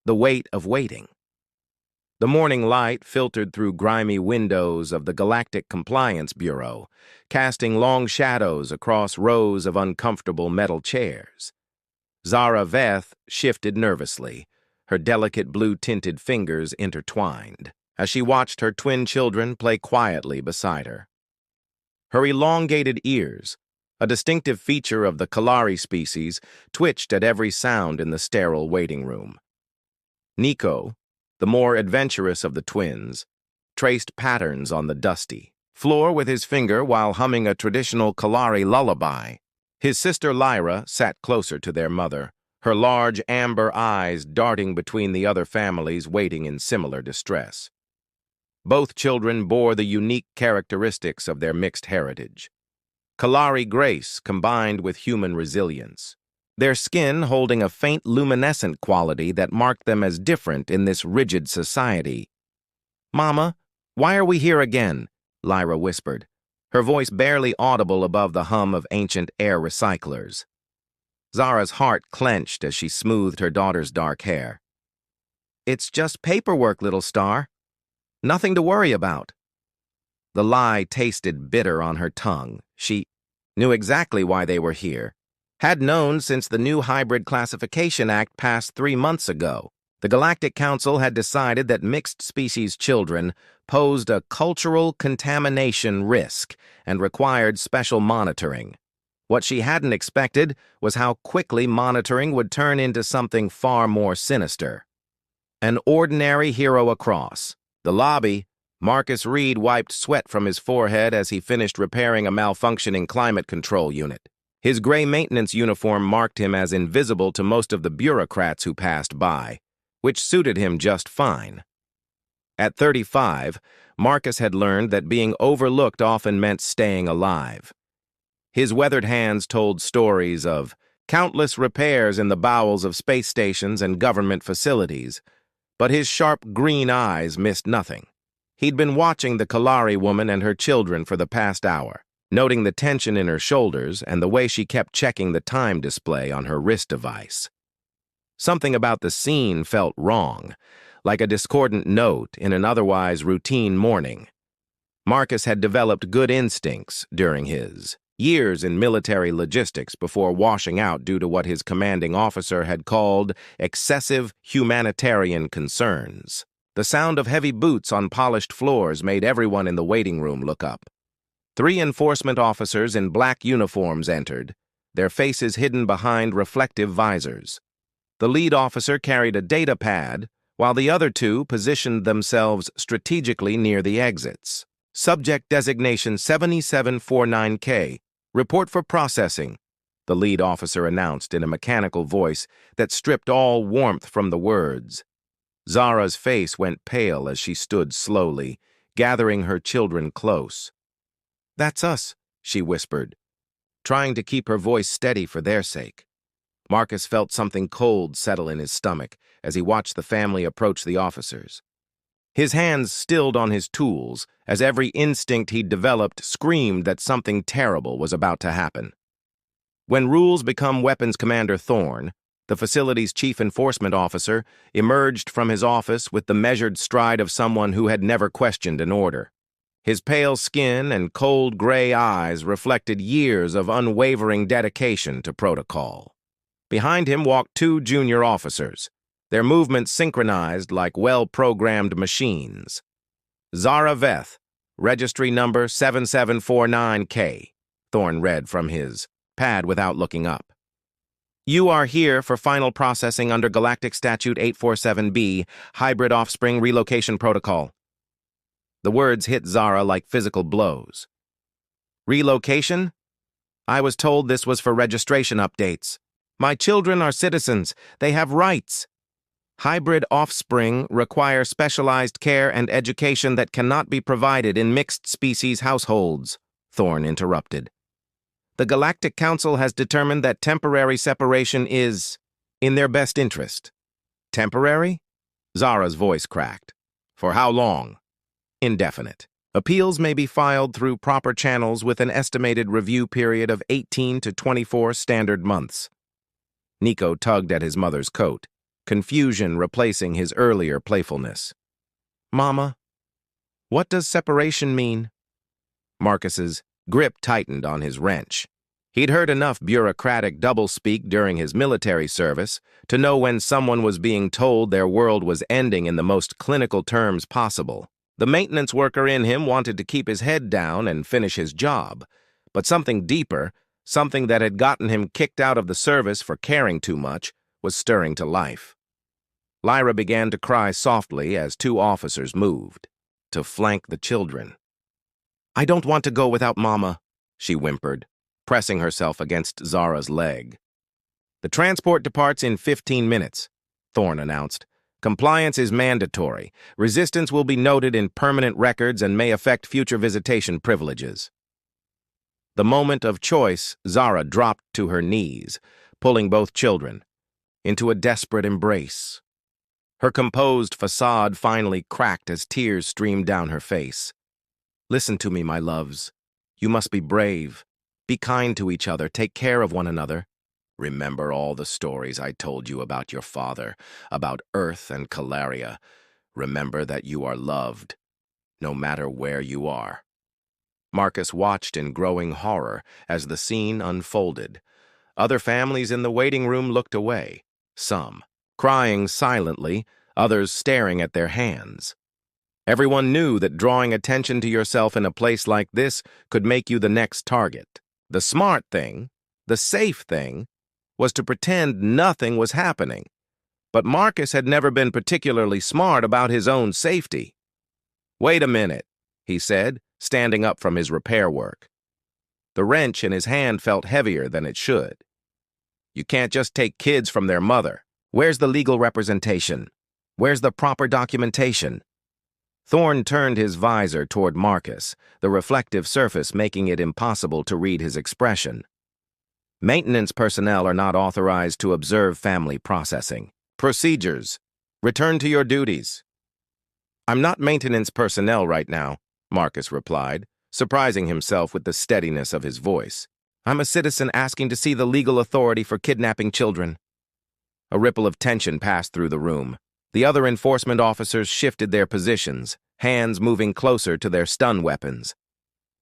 The weight of waiting. The morning light filtered through grimy windows of the Galactic Compliance Bureau, casting long shadows across rows of uncomfortable metal chairs. Zara Veth shifted nervously, her delicate blue-tinted fingers intertwined, as she watched her twin children play quietly beside her. Her elongated ears, a distinctive feature of the Kalari species, twitched at every sound in the sterile waiting room. Nico, the more adventurous of the twins, traced patterns on the dusty floor with his finger while humming a traditional Kalari lullaby. His sister Lyra sat closer to their mother, her large amber eyes darting between the other families waiting in similar distress. Both children bore the unique characteristics of their mixed heritage. Kalari grace combined with human resilience, their skin holding a faint luminescent quality that marked them as different in this rigid society. "Mama, why are we here again?" Lyra whispered, her voice barely audible above the hum of ancient air recyclers. Zara's heart clenched as she smoothed her daughter's dark hair. "It's just paperwork, little star. Nothing to worry about." The lie tasted bitter on her tongue. She knew exactly why they were here, had known since the new Hybrid Classification Act passed 3 months ago. The Galactic Council had decided that mixed-species children posed a cultural contamination risk and required special monitoring. What she hadn't expected was how quickly monitoring would turn into something far more sinister. An ordinary hero across the lobby, Marcus Reed wiped sweat from his forehead as he finished repairing a malfunctioning climate control unit. His gray maintenance uniform marked him as invisible to most of the bureaucrats who passed by, which suited him just fine. At 35, Marcus had learned that being overlooked often meant staying alive. His weathered hands told stories of countless repairs in the bowels of space stations and government facilities, but his sharp green eyes missed nothing. He'd been watching the Kalari woman and her children for the past hour, noting the tension in her shoulders and the way she kept checking the time display on her wrist device. Something about the scene felt wrong, like a discordant note in an otherwise routine morning. Marcus had developed good instincts during his years in military logistics before washing out due to what his commanding officer had called excessive humanitarian concerns. The sound of heavy boots on polished floors made everyone in the waiting room look up. 3 enforcement officers in black uniforms entered, their faces hidden behind reflective visors. The lead officer carried a data pad, while the other 2 positioned themselves strategically near the exits. "Subject designation 7749K. Report for processing," the lead officer announced in a mechanical voice that stripped all warmth from the words. Zara's face went pale as she stood slowly, gathering her children close. "That's us," she whispered, trying to keep her voice steady for their sake. Marcus felt something cold settle in his stomach as he watched the family approach the officers. His hands stilled on his tools as every instinct he'd developed screamed that something terrible was about to happen. When rules become Weapons Commander Thorne, the facility's chief enforcement officer, emerged from his office with the measured stride of someone who had never questioned an order. His pale skin and cold gray eyes reflected years of unwavering dedication to protocol. Behind him walked 2 junior officers, their movements synchronized like well-programmed machines. "Zara Veth, registry number 7749K, Thorne read from his pad without looking up. "You are here for final processing under Galactic Statute 847B, Hybrid Offspring Relocation Protocol." The words hit Zara like physical blows. "Relocation? I was told this was for registration updates. My children are citizens. They have rights. Hybrid offspring require specialized care and education that cannot be provided in mixed-species households," Thorne interrupted. "The Galactic Council has determined that temporary separation is in their best interest." "Temporary?" Zara's voice cracked. "For how long?" "Indefinite. Appeals may be filed through proper channels with an estimated review period of 18 to 24 standard months." Nico tugged at his mother's coat. confusion replacing his earlier playfulness. "Mama, what does separation mean?" Marcus's grip tightened on his wrench. He'd heard enough bureaucratic doublespeak during his military service to know when someone was being told their world was ending in the most clinical terms possible. The maintenance worker in him wanted to keep his head down and finish his job, but something deeper, something that had gotten him kicked out of the service for caring too much, was stirring to life. Lyra began to cry softly as two officers moved to flank the children. "I don't want to go without Mama," she whimpered, pressing herself against Zara's leg. "The transport departs in 15 minutes, Thorne announced. "Compliance is mandatory. Resistance will be noted in permanent records and may affect future visitation privileges." The moment of choice, Zara dropped to her knees, pulling both children into a desperate embrace. Her composed facade finally cracked as tears streamed down her face. "Listen to me, my loves. You must be brave. Be kind to each other. Take care of one another. Remember all the stories I told you about your father, about Earth and Calaria. Remember that you are loved, no matter where you are." Marcus watched in growing horror as the scene unfolded. Other families in the waiting room looked away, some crying silently, others staring at their hands. Everyone knew that drawing attention to yourself in a place like this could make you the next target. The smart thing, the safe thing, was to pretend nothing was happening. But Marcus had never been particularly smart about his own safety. "Wait a minute," he said, standing up from his repair work. The wrench in his hand felt heavier than it should. "You can't just take kids from their mother. Where's the legal representation? Where's the proper documentation?" Thorne turned his visor toward Marcus, the reflective surface making it impossible to read his expression. "Maintenance personnel are not authorized to observe family processing. Procedures. Return to your duties." "I'm not maintenance personnel right now," Marcus replied, surprising himself with the steadiness of his voice. "I'm a citizen asking to see the legal authority for kidnapping children." A ripple of tension passed through the room. The other enforcement officers shifted their positions, hands moving closer to their stun weapons.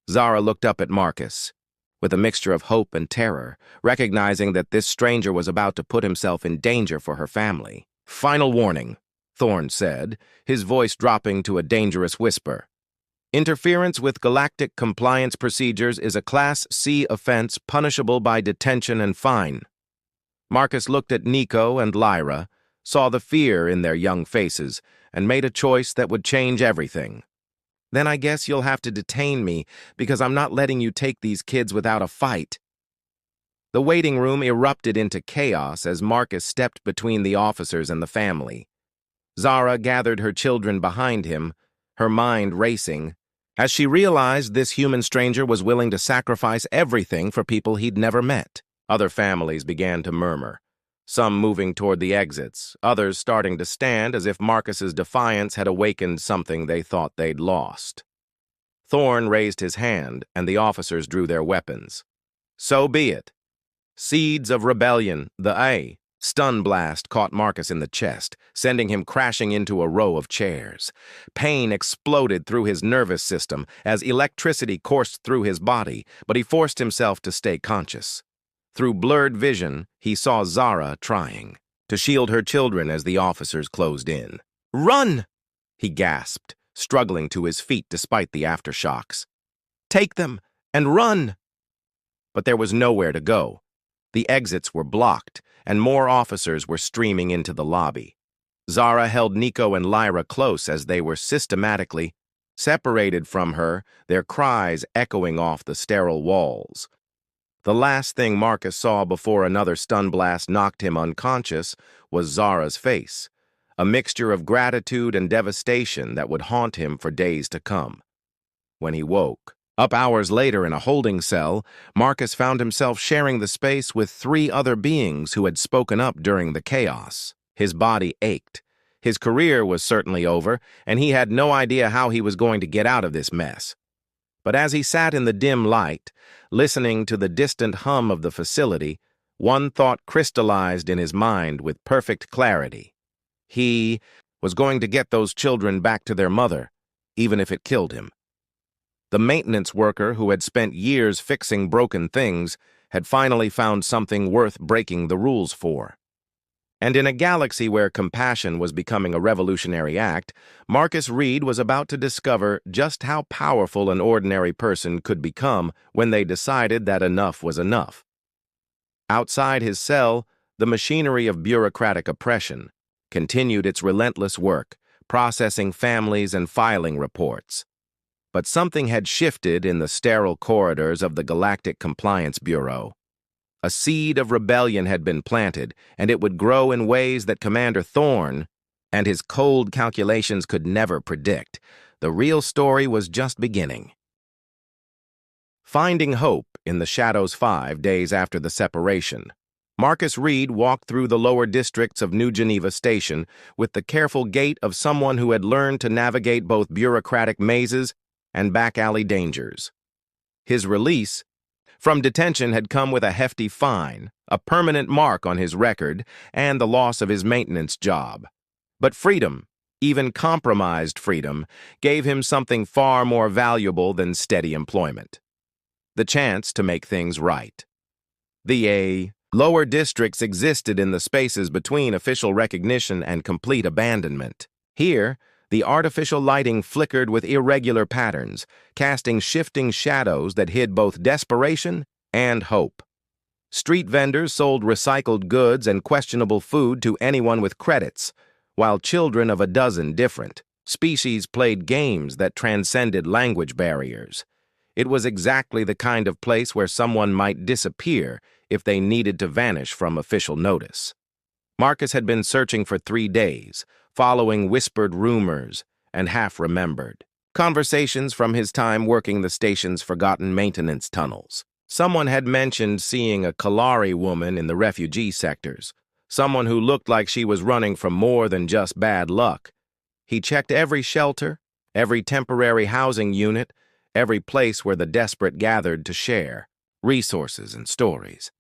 Zara looked up at Marcus, with a mixture of hope and terror, recognizing that this stranger was about to put himself in danger for her family. "Final warning," Thorne said, his voice dropping to a dangerous whisper. "Interference with galactic compliance procedures is a Class C offense punishable by detention and fine." Marcus looked at Nico and Lyra, saw the fear in their young faces, and made a choice that would change everything. "Then I guess you'll have to detain me, because I'm not letting you take these kids without a fight." The waiting room erupted into chaos as Marcus stepped between the officers and the family. Zara gathered her children behind him, her mind racing, as she realized this human stranger was willing to sacrifice everything for people he'd never met. Other families began to murmur, some moving toward the exits, others starting to stand as if Marcus's defiance had awakened something they thought they'd lost. Thorne raised his hand, and the officers drew their weapons. "So be it." Seeds of rebellion, the stun blast caught Marcus in the chest, sending him crashing into a row of chairs. Pain exploded through his nervous system as electricity coursed through his body, but he forced himself to stay conscious. Through blurred vision, he saw Zara trying to shield her children as the officers closed in. "Run!" he gasped, struggling to his feet despite the aftershocks. "Take them and run!" But there was nowhere to go. The exits were blocked, and more officers were streaming into the lobby. Zara held Nico and Lyra close as they were systematically separated from her, their cries echoing off the sterile walls. The last thing Marcus saw before another stun blast knocked him unconscious was Zara's face, a mixture of gratitude and devastation that would haunt him for days to come. When he woke, up hours later in a holding cell, Marcus found himself sharing the space with 3 other beings who had spoken up during the chaos. His body ached. His career was certainly over, and he had no idea how he was going to get out of this mess. But as he sat in the dim light, listening to the distant hum of the facility, one thought crystallized in his mind with perfect clarity. He was going to get those children back to their mother, even if it killed him. The maintenance worker who had spent years fixing broken things had finally found something worth breaking the rules for. And in a galaxy where compassion was becoming a revolutionary act, Marcus Reed was about to discover just how powerful an ordinary person could become when they decided that enough was enough. Outside his cell, the machinery of bureaucratic oppression continued its relentless work, processing families and filing reports. But something had shifted in the sterile corridors of the Galactic Compliance Bureau. A seed of rebellion had been planted, and it would grow in ways that Commander Thorne and his cold calculations could never predict. The real story was just beginning. Finding hope in the shadows 5 days after the separation, Marcus Reed walked through the lower districts of New Geneva Station with the careful gait of someone who had learned to navigate both bureaucratic mazes and back-alley dangers. His release from detention had come with a hefty fine, a permanent mark on his record, and the loss of his maintenance job. But freedom, even compromised freedom, gave him something far more valuable than steady employment: the chance to make things right. The lower districts existed in the spaces between official recognition and complete abandonment. Here, the artificial lighting flickered with irregular patterns, casting shifting shadows that hid both desperation and hope. Street vendors sold recycled goods and questionable food to anyone with credits, while children of a dozen different species played games that transcended language barriers. It was exactly the kind of place where someone might disappear if they needed to vanish from official notice. Marcus had been searching for 3 days, following whispered rumors and half-remembered conversations from his time working the station's forgotten maintenance tunnels. Someone had mentioned seeing a Kalari woman in the refugee sectors, someone who looked like she was running from more than just bad luck. He checked every shelter, every temporary housing unit, every place where the desperate gathered to share resources and stories.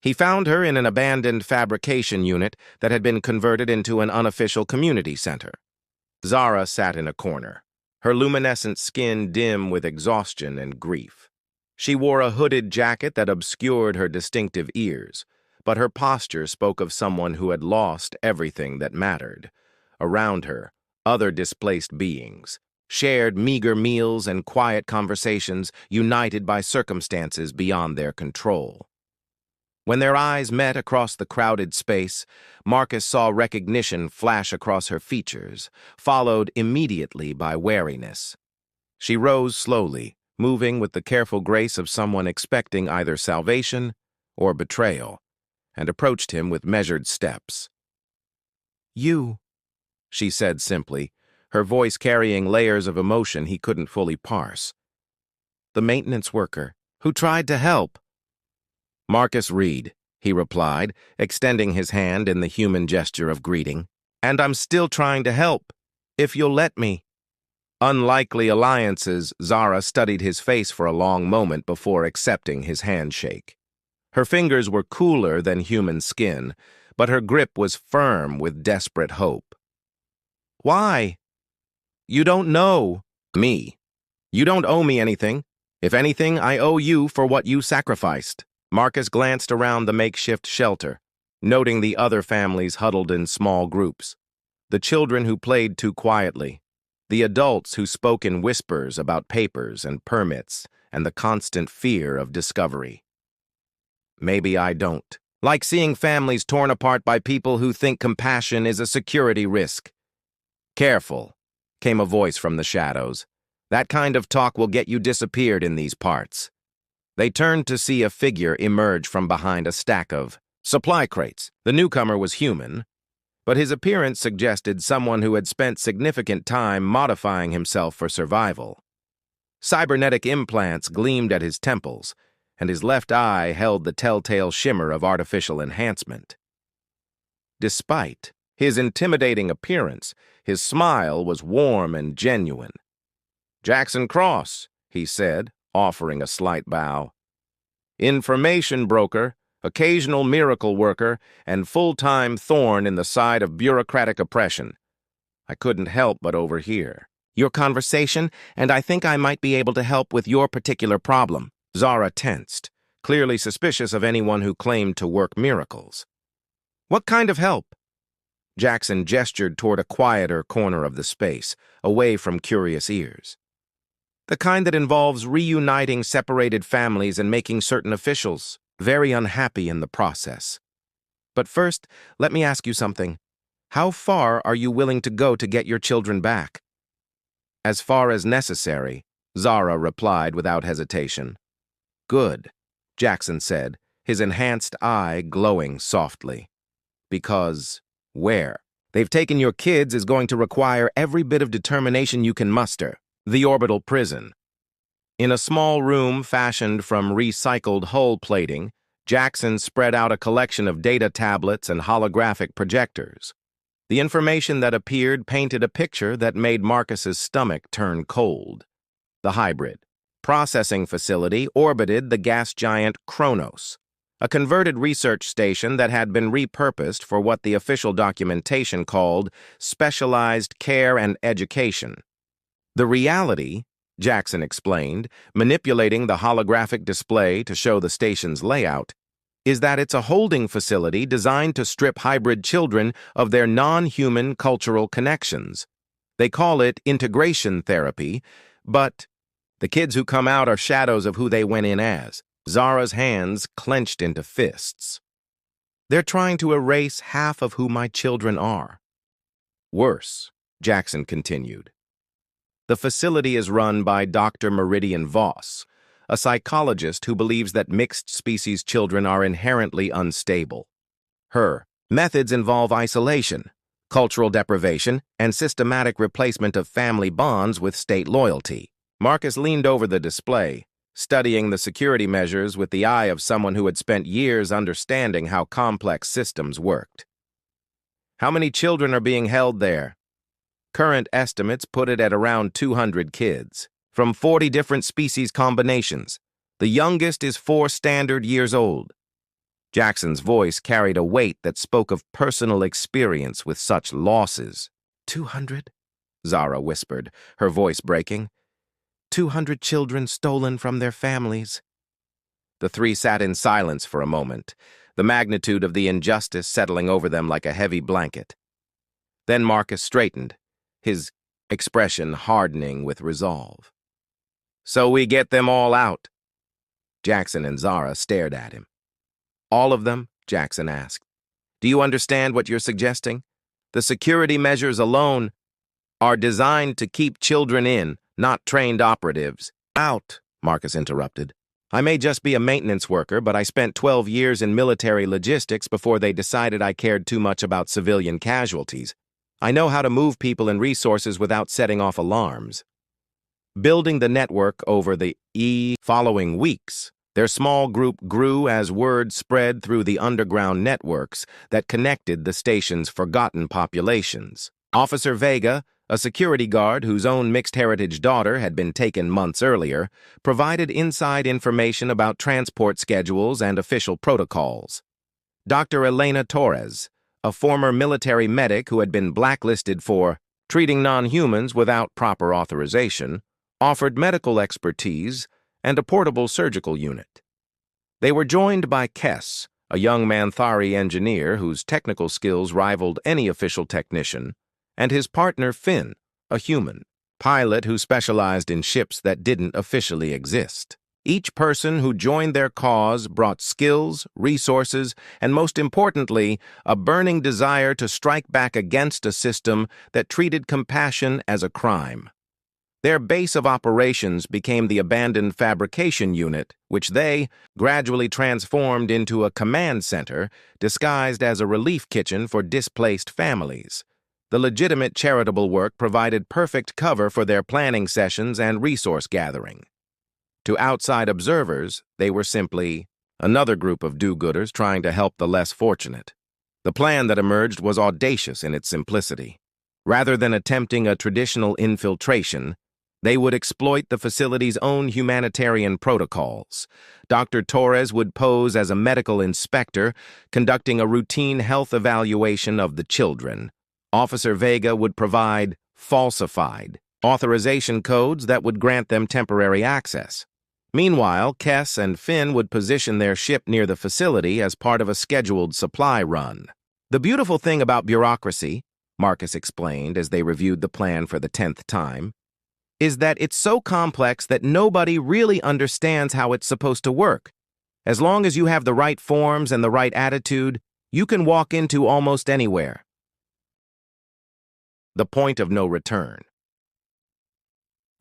He found her in an abandoned fabrication unit that had been converted into an unofficial community center. Zara sat in a corner, her luminescent skin dim with exhaustion and grief. She wore a hooded jacket that obscured her distinctive ears, but her posture spoke of someone who had lost everything that mattered. Around her, other displaced beings shared meager meals and quiet conversations, united by circumstances beyond their control. When their eyes met across the crowded space, Marcus saw recognition flash across her features, followed immediately by wariness. She rose slowly, moving with the careful grace of someone expecting either salvation or betrayal, and approached him with measured steps. "You," she said simply, her voice carrying layers of emotion he couldn't fully parse. "The maintenance worker who tried to help." "Marcus Reed," he replied, extending his hand in the human gesture of greeting. "And I'm still trying to help, if you'll let me." Unlikely alliances, Zara studied his face for a long moment before accepting his handshake. Her fingers were cooler than human skin, but her grip was firm with desperate hope. "Why?" "You don't know me. You don't owe me anything. If anything, I owe you for what you sacrificed." Marcus glanced around the makeshift shelter, noting the other families huddled in small groups. The children who played too quietly, the adults who spoke in whispers about papers and permits, and the constant fear of discovery. "Maybe I don't. Like seeing families torn apart by people who think compassion is a security risk." "Careful," came a voice from the shadows. "That kind of talk will get you disappeared in these parts." They turned to see a figure emerge from behind a stack of supply crates. The newcomer was human, but his appearance suggested someone who had spent significant time modifying himself for survival. Cybernetic implants gleamed at his temples, and his left eye held the telltale shimmer of artificial enhancement. Despite his intimidating appearance, his smile was warm and genuine. "Jackson Cross," he said, offering a slight bow. "Information broker, occasional miracle worker, and full-time thorn in the side of bureaucratic oppression. I couldn't help but overhear your conversation, and I think I might be able to help with your particular problem. Zara tensed, clearly suspicious of anyone who claimed to work miracles. What kind of help? Jackson gestured toward a quieter corner of the space, away from curious ears. The kind that involves reuniting separated families and making certain officials very unhappy in the process. But first, let me ask you something. How far are you willing to go to get your children back? As far as necessary, Zara replied without hesitation. Good, Jackson said, his enhanced eye glowing softly. Because where they've taken your kids is going to require every bit of determination you can muster. The orbital prison. In a small room fashioned from recycled hull plating, Jackson spread out a collection of data tablets and holographic projectors. The information that appeared painted a picture that made Marcus's stomach turn cold. The hybrid processing facility orbited the gas giant Kronos, a converted research station that had been repurposed for what the official documentation called specialized care and education. The reality, Jackson explained, manipulating the holographic display to show the station's layout, is that it's a holding facility designed to strip hybrid children of their non-human cultural connections. They call it integration therapy, but the kids who come out are shadows of who they went in as. Zara's hands clenched into fists. They're trying to erase half of who my children are. Worse, Jackson continued. The facility is run by Dr. Meridian Voss, a psychologist who believes that mixed-species children are inherently unstable. Her methods involve isolation, cultural deprivation, and systematic replacement of family bonds with state loyalty. Marcus leaned over the display, studying the security measures with the eye of someone who had spent years understanding how complex systems worked. How many children are being held there? Current estimates put it at around 200 kids, from 40 different species combinations. The youngest is 4 standard years old. Jackson's voice carried a weight that spoke of personal experience with such losses. 200? Zara whispered, her voice breaking. 200 children stolen from their families. The three sat in silence for a moment, the magnitude of the injustice settling over them like a heavy blanket. Then Marcus straightened, his expression hardening with resolve. So we get them all out. Jackson and Zara stared at him. All of them? Jackson asked. Do you understand what you're suggesting? The security measures alone are designed to keep children in, not trained operatives. Out, Marcus interrupted. I may just be a maintenance worker, but I spent 12 years in military logistics before they decided I cared too much about civilian casualties. I know how to move people and resources without setting off alarms. Building the network over the following weeks, their small group grew as word spread through the underground networks that connected the station's forgotten populations. Officer Vega, a security guard whose own mixed-heritage daughter had been taken months earlier, provided inside information about transport schedules and official protocols. Dr. Elena Torres, a former military medic who had been blacklisted for treating non-humans without proper authorization, offered medical expertise and a portable surgical unit. They were joined by Kess, a young Manthari engineer whose technical skills rivaled any official technician, and his partner Finn, a human pilot who specialized in ships that didn't officially exist. Each person who joined their cause brought skills, resources, and most importantly, a burning desire to strike back against a system that treated compassion as a crime. Their base of operations became the abandoned fabrication unit, which they gradually transformed into a command center disguised as a relief kitchen for displaced families. The legitimate charitable work provided perfect cover for their planning sessions and resource gathering. To outside observers, they were simply another group of do-gooders trying to help the less fortunate. The plan that emerged was audacious in its simplicity. Rather than attempting a traditional infiltration, They would exploit the facility's own humanitarian protocols. Dr. Torres would pose as a medical inspector, conducting a routine health evaluation of the children. Officer Vega would provide falsified authorization codes that would grant them temporary access. Meanwhile, Kess and Finn would position their ship near the facility as part of a scheduled supply run. The beautiful thing about bureaucracy, Marcus explained as they reviewed the plan for the 10th time, is that it's so complex that nobody really understands how it's supposed to work. As long as you have the right forms and the right attitude, you can walk into almost anywhere. The point of no return.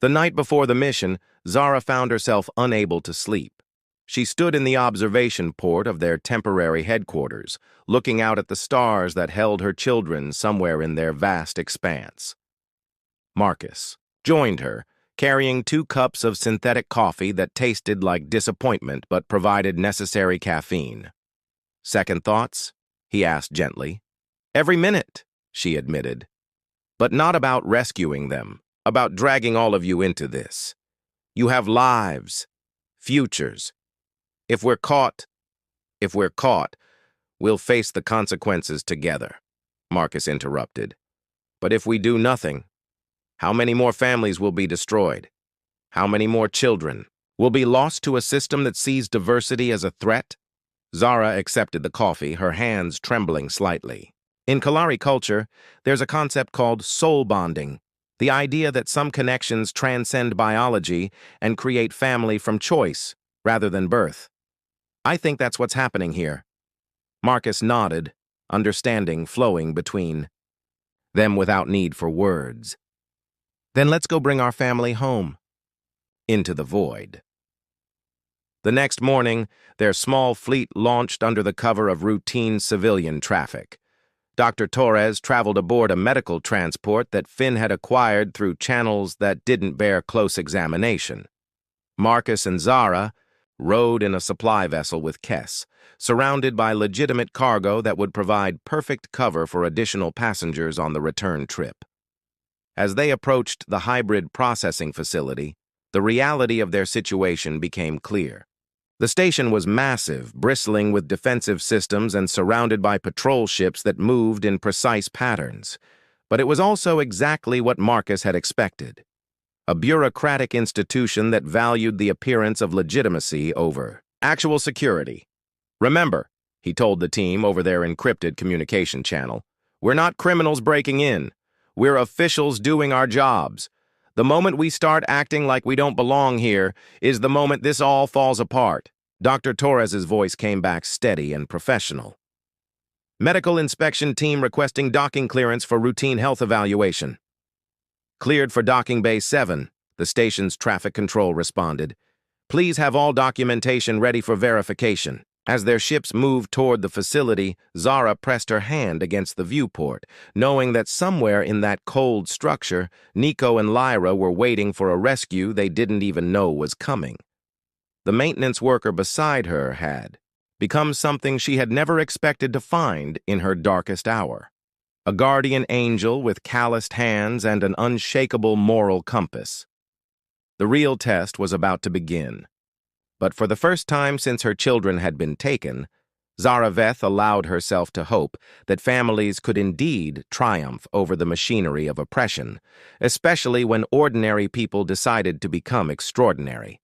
The night before the mission, Zara found herself unable to sleep. She stood in the observation port of their temporary headquarters, looking out at the stars that held her children somewhere in their vast expanse. Marcus joined her, carrying 2 cups of synthetic coffee that tasted like disappointment but provided necessary caffeine. "Second thoughts?" he asked gently. "Every minute," she admitted. "But not about rescuing them, about dragging all of you into this. You have lives, futures. If we're caught, we'll face the consequences together," Marcus interrupted. "But if we do nothing, how many more families will be destroyed? How many more children will be lost to a system that sees diversity as a threat?" Zara accepted the coffee, her hands trembling slightly. In Kalari culture, there's a concept called soul bonding, the idea that some connections transcend biology and create family from choice rather than birth. "I think that's what's happening here." Marcus nodded, understanding flowing between them without need for words. "Then let's go bring our family home." Into the void. The next morning, their small fleet launched under the cover of routine civilian traffic. Dr. Torres traveled aboard a medical transport that Finn had acquired through channels that didn't bear close examination. Marcus and Zara rode in a supply vessel with Kess, surrounded by legitimate cargo that would provide perfect cover for additional passengers on the return trip. As they approached the hybrid processing facility, the reality of their situation became clear. The station was massive, bristling with defensive systems and surrounded by patrol ships that moved in precise patterns. But it was also exactly what Marcus had expected: a bureaucratic institution that valued the appearance of legitimacy over actual security. "Remember," he told the team over their encrypted communication channel, "we're not criminals breaking in. We're officials doing our jobs. The moment we start acting like we don't belong here is the moment this all falls apart." Dr. Torres's voice came back steady and professional. "Medical inspection team requesting docking clearance for routine health evaluation." "Cleared for docking bay 7, the station's traffic control responded. "Please have all documentation ready for verification." As their ships moved toward the facility, Zara pressed her hand against the viewport, knowing that somewhere in that cold structure, Nico and Lyra were waiting for a rescue they didn't even know was coming. The maintenance worker beside her had become something she had never expected to find in her darkest hour: a guardian angel with calloused hands and an unshakable moral compass. The real test was about to begin. But for the first time since her children had been taken, Zara Veth allowed herself to hope that families could indeed triumph over the machinery of oppression, especially when ordinary people decided to become extraordinary.